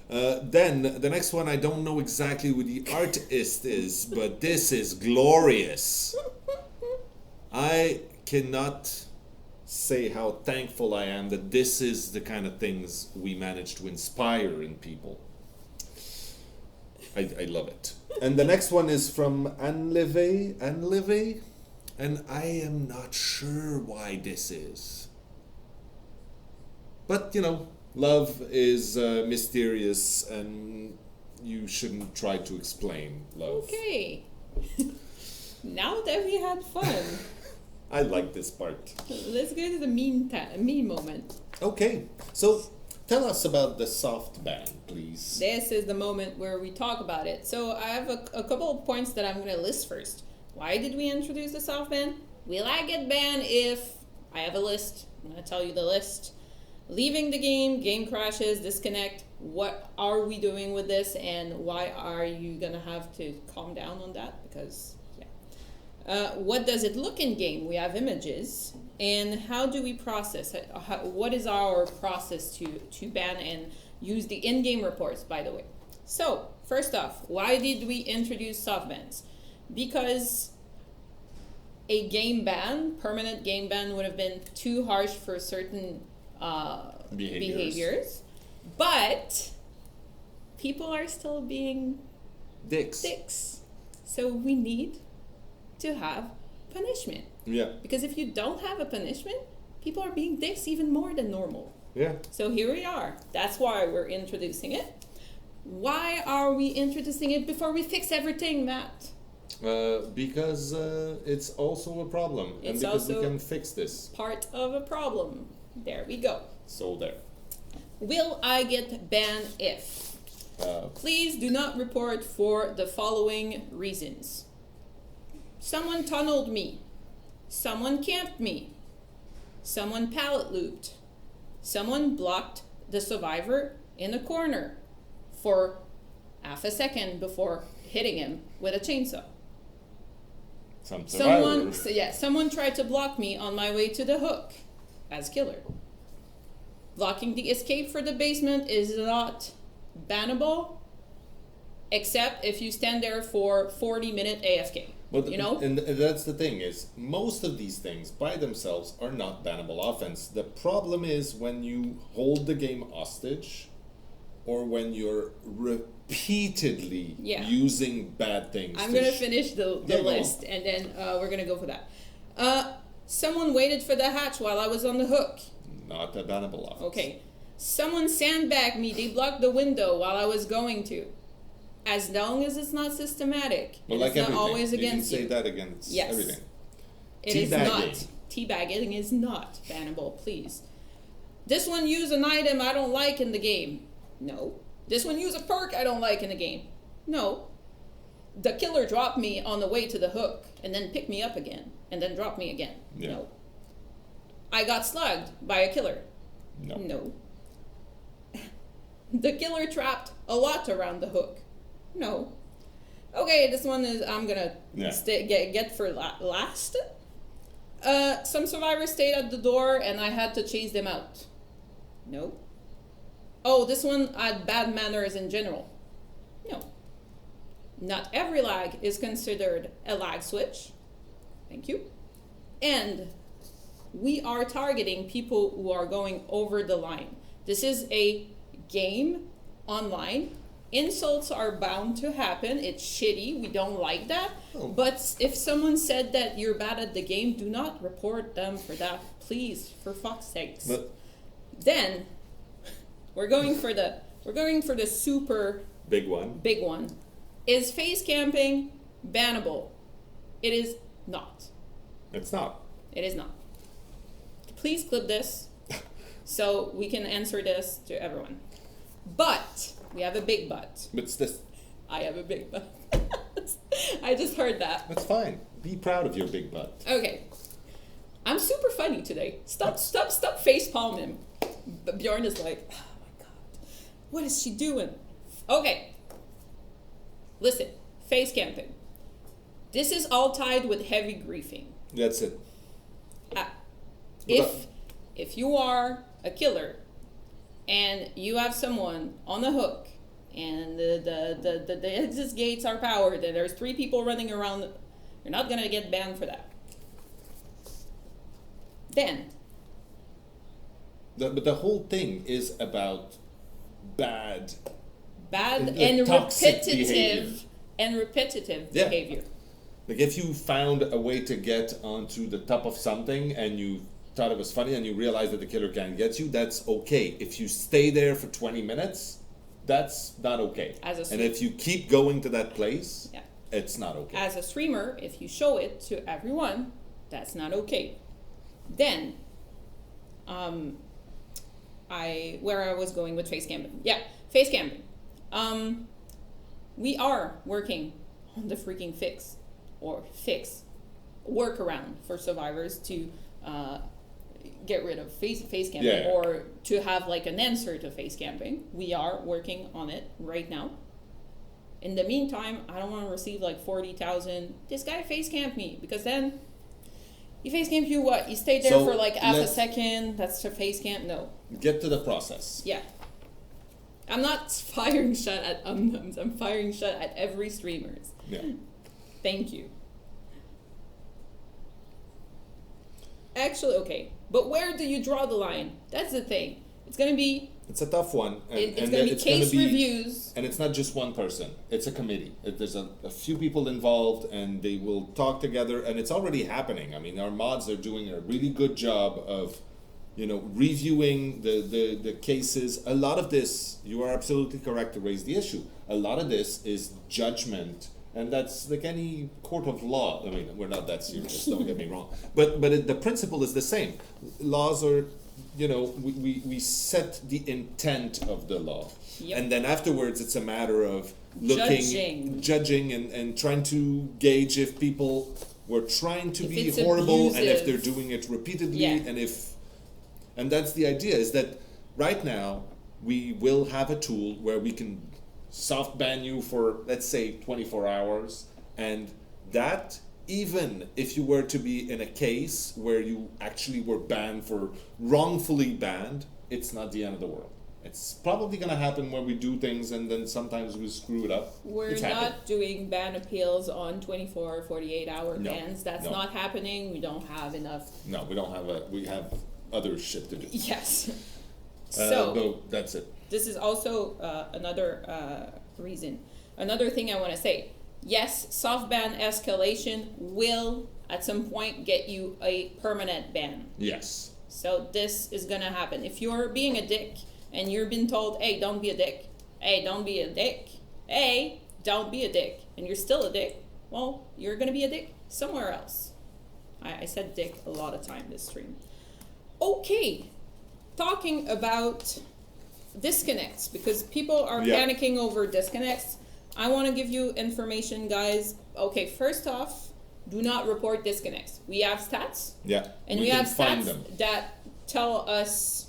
Then the next one, I don't know exactly who the artist is, but this is glorious. I cannot say how thankful I am that this is the kind of things we manage to inspire in people. I love it. And the next one is from Anleve, and I am not sure why this is. But, you know, love is mysterious, and you shouldn't try to explain love. Okay. Now that we had fun, I like this part. let's go to the meme moment. Okay, so tell us about the soft ban, please. This is the moment where we talk about it. So I have a couple of points that I'm going to list first. Why did we introduce the soft ban? Will I get banned if I have a list? I'm going to tell you the list. Leaving the game crashes, disconnect. What are we doing with this, and why are you going to have to calm down on that? Because, yeah. What does it look in game? We have images. And how do we process? What is our process to ban and use the in-game reports, by the way? So, first off, why did we introduce soft bans? Because a game ban, permanent game ban, would have been too harsh for certain behaviors. But people are still being dicks. So we need to have punishment. Yeah. Because if you don't have a punishment, people are being dicks even more than normal. Yeah. So here we are. That's why we're introducing it. Why are we introducing it before we fix everything, Matt? Because it's also a problem. It's and because we also can fix this. Part of a problem. There we go. So there. Will I get banned if? Please do not report for the following reasons. Someone tunneled me. Someone camped me. Someone pallet looped. Someone blocked the survivor in a corner for half a second before hitting him with a chainsaw. Someone tried to block me on my way to the hook as killer. Blocking the escape for the basement is not bannable, except if you stand there for 40-minute AFK. But you know? And that's the thing, is most of these things by themselves are not bannable offense. The problem is when you hold the game hostage, or when you're repeatedly using bad things. I'm going to finish the list, and then we're going to go for that. Someone waited for the hatch while I was on the hook. Not a bannable offense. Okay. Someone sandbagged me. They blocked the window while I was going to. As long as it's not systematic, but like it's not always against you. You can say that against everything. It is not. Teabagging is not bannable, please. This one used an item I don't like in the game. No. This one used a perk I don't like in the game. No. The killer dropped me on the way to the hook and then picked me up again and then dropped me again. Yeah. No. I got slugged by a killer. No. The killer trapped a lot around the hook. No. Okay, this one is I'm gonna get for last. Some survivors stayed at the door and I had to chase them out. No. Oh, this one had bad manners in general. No. Not every lag is considered a lag switch. Thank you. And we are targeting people who are going over the line. This is a game online. Insults are bound to happen. It's shitty. We don't like that. Oh. But if someone said that you're bad at the game, do not report them for that, please, for fuck's sakes. But then we're going for the super big one. Is face camping bannable? It is not. It's not. It is not. please clip this so we can answer this to everyone. But we have a big but. What's this? I have a big butt. I just heard that. That's fine. Be proud of your big butt. Okay. I'm super funny today. Stop face palming. But Bjorn is like, oh my god, what is she doing? Okay. Listen, face camping. This is all tied with heavy griefing. That's it. If you are a killer and you have someone on the hook and the exit gates are powered and there's 3 people running around, you're not gonna get banned for that. Then. But the whole thing is about bad and repetitive behavior. Like if you found a way to get onto the top of something and you thought it was funny and you realized that the killer can't get you, that's okay. If you stay there for 20 minutes, that's not okay. And if you keep going to that place, it's not okay. As a streamer, if you show it to everyone, that's not okay. Then, where I was going with face camping. Yeah, face camping. We are working on the freaking workaround for survivors to get rid of face camping or to have like an answer to face camping. We are working on it right now. In the meantime, I don't want to receive like 40,000. This guy face camped me, because then he face camped you. What? You stayed there for like half a second. That's a face camp. No. Get to the process. Yeah. I'm not firing shot at umnums. I'm firing shot at every streamers. Yeah. Thank you. Actually, okay. But where do you draw the line? That's the thing. It's going to be... It's a tough one. It's going to be case reviews. And it's not just one person. It's a committee. There's a few people involved, and they will talk together, and it's already happening. I mean, our mods are doing a really good job of, reviewing the cases. A lot of this, you are absolutely correct to raise the issue. A lot of this is judgment. And that's like any court of law. I mean, we're not that serious, don't get me wrong. But the principle is the same. Laws are, we set the intent of the law. Yep. And then afterwards, it's a matter of judging and trying to gauge if people were trying to be horrible abusive. And if they're doing it repeatedly. And that's the idea, is that right now, we will have a tool where we can soft ban you for, let's say, 24 hours, and that, even if you were to be in a case where you actually were wrongfully banned, it's not the end of the world. It's probably going to happen where we do things and then sometimes we screw it up. We're not doing ban appeals on 24 or 48 hour bans. That's not happening. We don't have enough. No, we don't have we have other shit to do. Yes. No, that's it. This is also another reason. Another thing I want to say. Yes, soft ban escalation will, at some point, get you a permanent ban. Yes. So this is going to happen. If you're being a dick and you're being told, hey, don't be a dick. Hey, don't be a dick. Hey, don't be a dick. And you're still a dick. Well, you're going to be a dick somewhere else. I said dick a lot of time this stream. Okay. Talking about disconnects, because people are panicking over disconnects. I want to give you information, guys. Okay, first off, do not report disconnects. We have stats. Yeah. And we have stats that tell us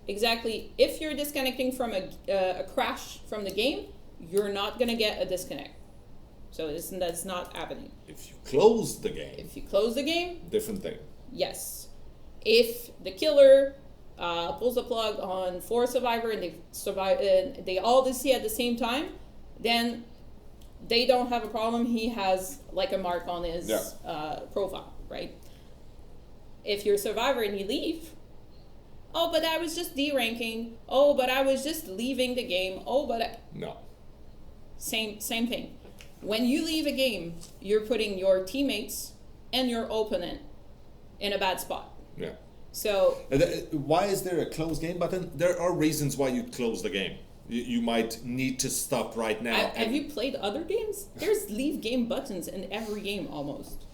exactly if you're disconnecting from a crash from the game, you're not going to get a disconnect. So that's not happening. If you close the game. If you close the game. Different thing. Yes. If the killer pulls the plug on 4 survivor and they all DC at the same time, then they don't have a problem. He has like a mark on his profile, right? If you're a survivor and you leave, oh, but I was just deranking. Oh, but I was just leaving the game. Oh, but no. Same thing. When you leave a game, you're putting your teammates and your opponent in a bad spot. Yeah. So why is there a close game button? There are reasons why you close the game. You might need to stop right now. Have you played other games? There's leave game buttons in every game almost.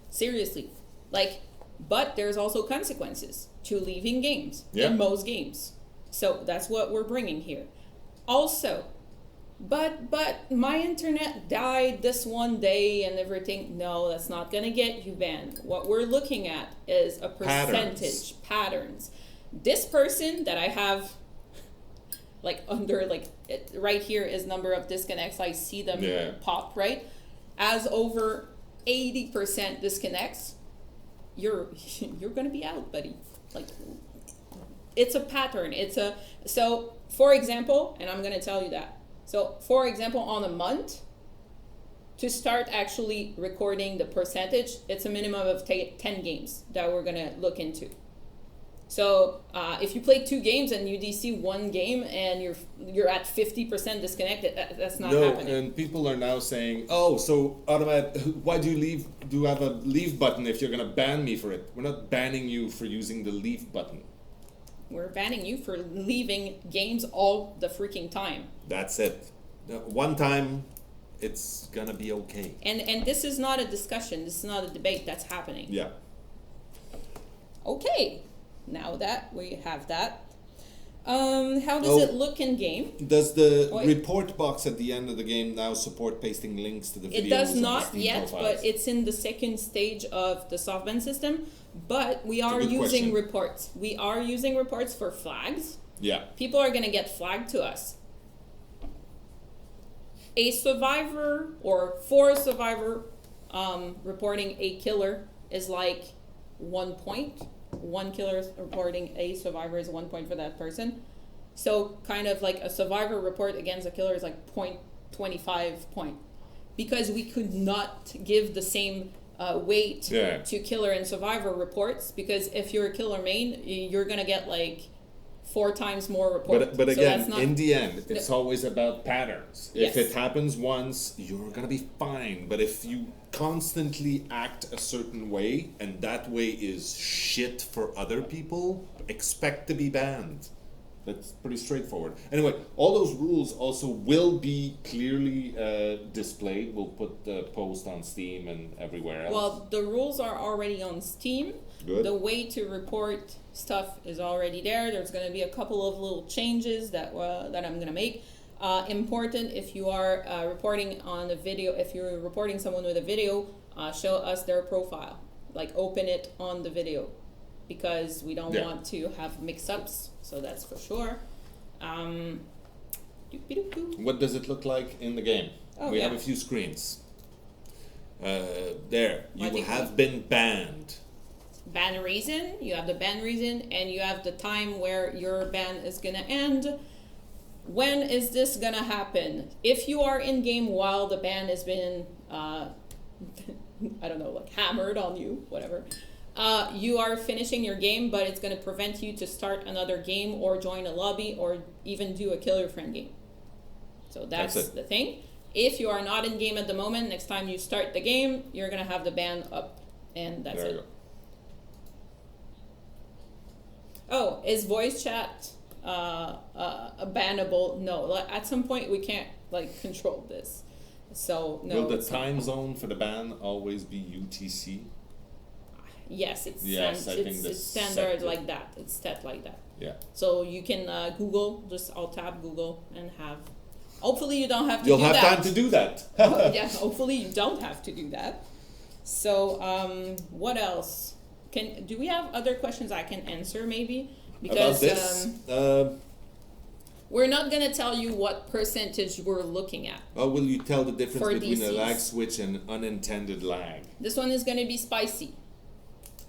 Seriously. Like, But there's also consequences to leaving games Yeah. in most games. So that's what we're bringing here. Also, but my internet died this one day and everything. No, that's not gonna get you banned. What we're looking at is a percentage patterns. This person that I have like under like right here is number of disconnects. I see them pop right as over 80% disconnects. You're gonna be out, buddy. Like it's a pattern. So for example, and I'm gonna tell you that. So for example, on a month, to start actually recording the percentage, it's a minimum of 10 games that we're gonna look into. So if you play 2 games and you DC 1 game and you're at 50% disconnected, that's not happening. No, and people are now saying, oh, so why do you have a leave button if you're gonna ban me for it? We're not banning you for using the leave button. We're banning you for leaving games all the freaking time. That's it. One time, it's gonna be okay. And this is not a discussion. This is not a debate. That's happening. Yeah. Okay. Now that we have that, how does it look in game? Does the report box at the end of the game now support pasting links to the videos? It does not Steam yet, profiles? but it's in the second stage of the softband system. But we are using reports. We are using reports for flags. Yeah. People are gonna get flagged to us. A survivor or for a survivor reporting a killer is like 1 point. One killer reporting a survivor is 1 point for that person. So kind of like a survivor report against a killer is like 0.25 point. Because we could not give the same weight to killer and survivor reports, because if you're a killer main, you're gonna get like 4 times more reports. But again, in the end, it's always about patterns. Yes. If it happens once, you're gonna be fine. But if you constantly act a certain way, and that way is shit for other people, expect to be banned. That's pretty straightforward. Anyway, all those rules also will be clearly displayed. We'll put the post on Steam and everywhere else. Well, the rules are already on Steam. Good. The way to report stuff is already there. There's going to be a couple of little changes that I'm going to make. Important, if you are reporting on a video, if you're reporting someone with a video, show us their profile. Like open it on the video, because we don't want to have mix-ups. So that's for sure. What does it look like in the game? We have a few screens. There, you have been banned. Ban reason, you have the ban reason, and you have the time where your ban is gonna end. When is this gonna happen? If you are in game while the ban has been, I don't know, like hammered on you, whatever, you are finishing your game, but it's gonna prevent you to start another game or join a lobby or even do a kill your friend game. So that's the thing. If you are not in game at the moment, next time you start the game, you're gonna have the ban up, and that's it. Oh, is voice chat bannable? No, at some point we can't like control this. So no. Will the time zone for the ban always be UTC? Yes, it's standard like that. It's set like that. Yeah. So you can Google, just I'll tab Google and have. Hopefully you don't have to. You'll have time to do that. Yeah, hopefully you don't have to do that. So what else? Do we have other questions I can answer maybe? Because about this? We're not gonna tell you what percentage we're looking at. Or will you tell the difference between DCs. a lag switch and unintended lag? This one is gonna be spicy.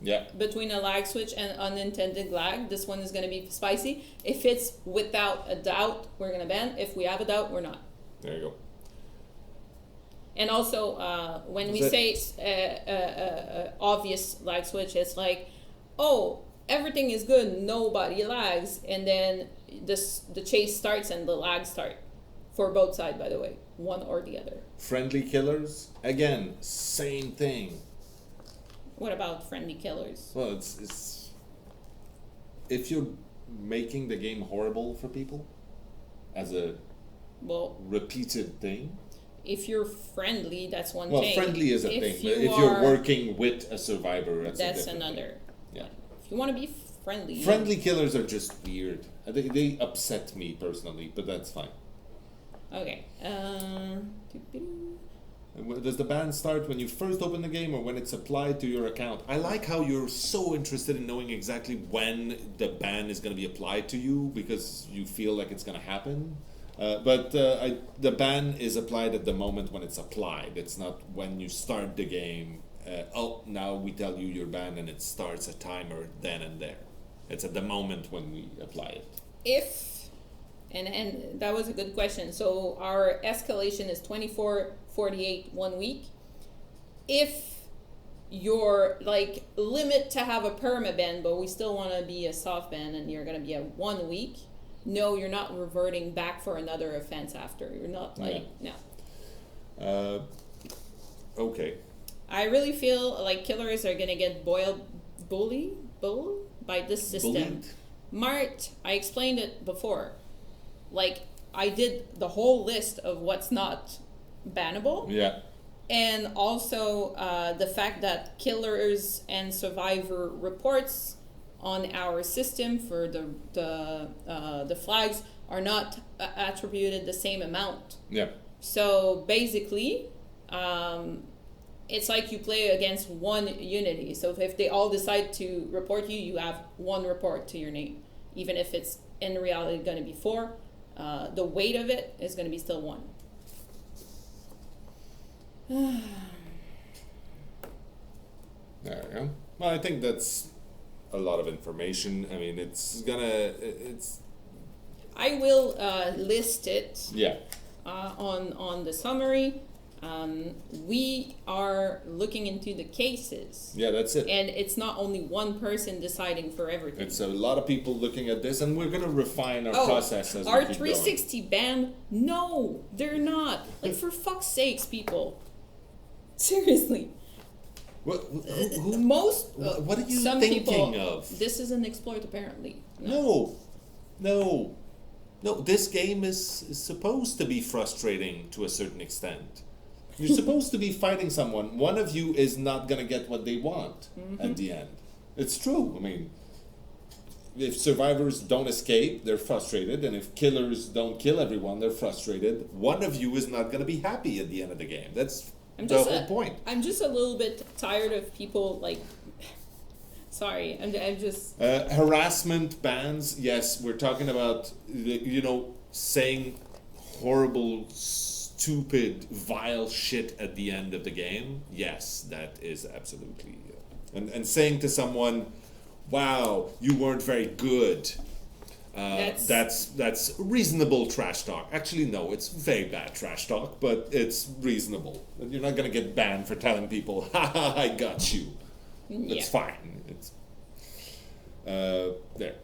Yeah. Between a lag switch and unintended lag, this one is gonna be spicy. If it's without a doubt, we're gonna ban. If we have a doubt, we're not. There you go. And also, when we say obvious lag switch, it's like, oh, everything is good, nobody lags, and then the chase starts and the lag start. For both sides, by the way, one or the other. Friendly killers, again, same thing. What about friendly killers? Well, it's if you're making the game horrible for people as a repeated thing. If you're friendly, that's one thing. Well, friendly is a thing, but if you're working with a survivor, that's another. Yeah. If you want to be friendly. Friendly killers are just weird. They upset me personally, but that's fine. Okay. Does the ban start when you first open the game or when it's applied to your account? I like how you're so interested in knowing exactly when the ban is going to be applied to you because you feel like it's going to happen. But the ban is applied at the moment when it's applied. It's not when you start the game. Now we tell you you're banned and it starts a timer then and there. It's at the moment when we apply it. And that was a good question. So our escalation is 24, 48, 1 week. If your like limit to have a perma ban, but we still want to be a soft ban, and you're going to be at 1 week, no, you're not reverting back for another offense after. You're not like, no. Okay. I really feel like killers are going to get bullied by this system. Bullied? Mart, I explained it before. Like, I did the whole list of what's not bannable. Yeah. And also the fact that killers and survivor reports on our system for the flags are not attributed the same amount. Yeah. So basically, it's like you play against one unity. So if they all decide to report you, you have one report to your name, even if it's in reality going to be 4. The weight of it is going to be still 1. There we go. Well, I think that's a lot of information. I mean, I will list it. Yeah. On the summary. We are looking into the cases. Yeah, that's it. And it's not only one person deciding for everything. It's a lot of people looking at this, and we're going to refine our process as we our keep 360 ban? No, they're not. Like, for fuck's sakes, people. Seriously. What are you some thinking people, of? This is an exploit, apparently. No. This game is supposed to be frustrating to a certain extent. You're supposed to be fighting someone. One of you is not going to get what they want at the end. It's true. I mean, if survivors don't escape, they're frustrated. And if killers don't kill everyone, they're frustrated. One of you is not going to be happy at the end of the game. That's the whole point. I'm just a little bit tired of people, like... Sorry, I'm just... harassment bans, yes, we're talking about, saying horrible, stupid, vile shit at the end of the game. Yes, that is absolutely... And saying to someone, wow, you weren't very good. That's reasonable trash talk. Actually, no, it's very bad trash talk, but it's reasonable. You're not going to get banned for telling people, ha ha, I got you. It's fine. It's there.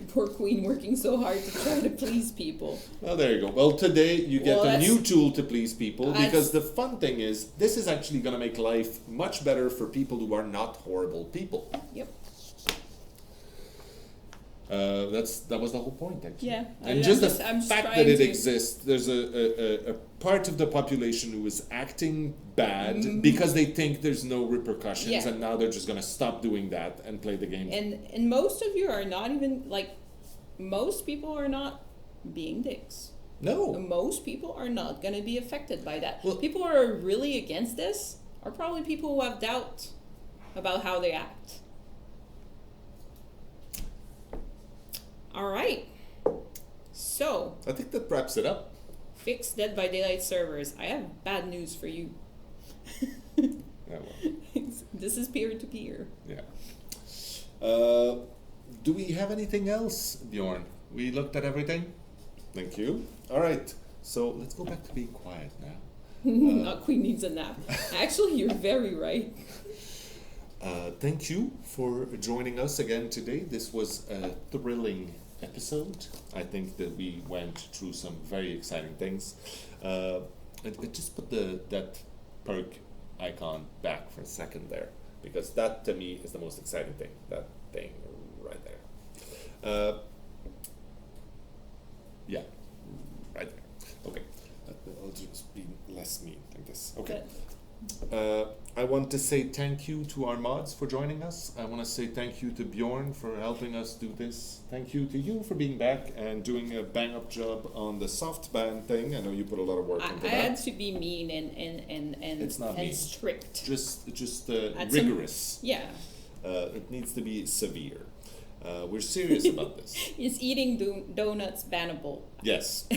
Poor Queen working so hard to try to please people. Well, there you go. Well, today you get a new tool to please people, because the fun thing is this is actually going to make life much better for people who are not horrible people. Yep. That was the whole point, actually. Yeah. And just the fact that it exists, there's a part of the population who is acting bad because they think there's no repercussions, and now they're just going to stop doing that and play the game. And most of you are not even, like, most people are not being dicks. No. Most people are not going to be affected by that. Well, people who are really against this are probably people who have doubt about how they act. All right. So, I think that wraps it up. Fix Dead by Daylight servers. I have bad news for you. Yeah, well. This is peer-to-peer. Yeah. Do we have anything else, Bjorn? We looked at everything? Thank you. All right. So let's go back to being quiet now. Queen needs a nap. Actually, you're very right. Thank you for joining us again today. This was a thrilling episode. I think that we went through some very exciting things. I just put that perk icon back for a second there, because that to me is the most exciting thing. That thing right there. Yeah, right there. Okay, I'll just be less mean like this. Okay. I want want to say thank you to our mods for joining us. I want to say thank you to Bjorn for helping us do this. Thank you to you for being back and doing a bang-up job on the soft band thing. I know you put a lot of work into I that. had to be mean and It's not mean. strict. Just Add rigorous. Yeah. It needs to be severe. We're serious about this. Is eating donuts bannable? Yes.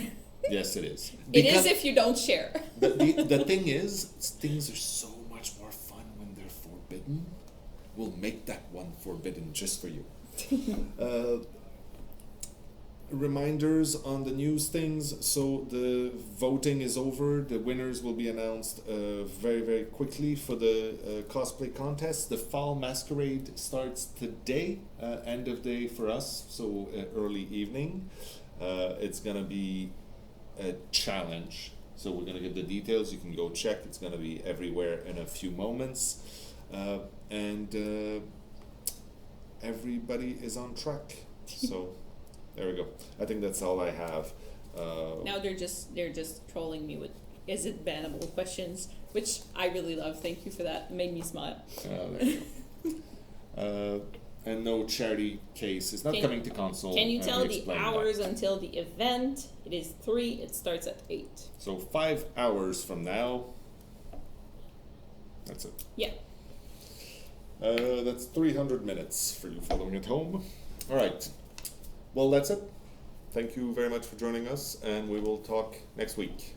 Yes, it is. It is if you don't share. The thing is, things are so much more fun when they're forbidden. We'll make that one forbidden just for you. Reminders on the news things. So the voting is over. The winners will be announced very, very quickly for the cosplay contest. The fall masquerade starts today, end of day for us, so early evening. It's gonna be a challenge. So we're gonna give the details. You can go check. It's gonna be everywhere in a few moments, and everybody is on track. So. There we go. I think that's all I have. Now they're just trolling me with is it bannable questions, which I really love. Thank you for that. It made me smile. There you go. And no charity case. It's not coming to console. Can you tell the explain hours that. until the event? It is 3. It starts at 8. So 5 hours from now. That's it. Yeah. That's 300 minutes for you following at home. All right. Well, that's it. Thank you very much for joining us, and we will talk next week.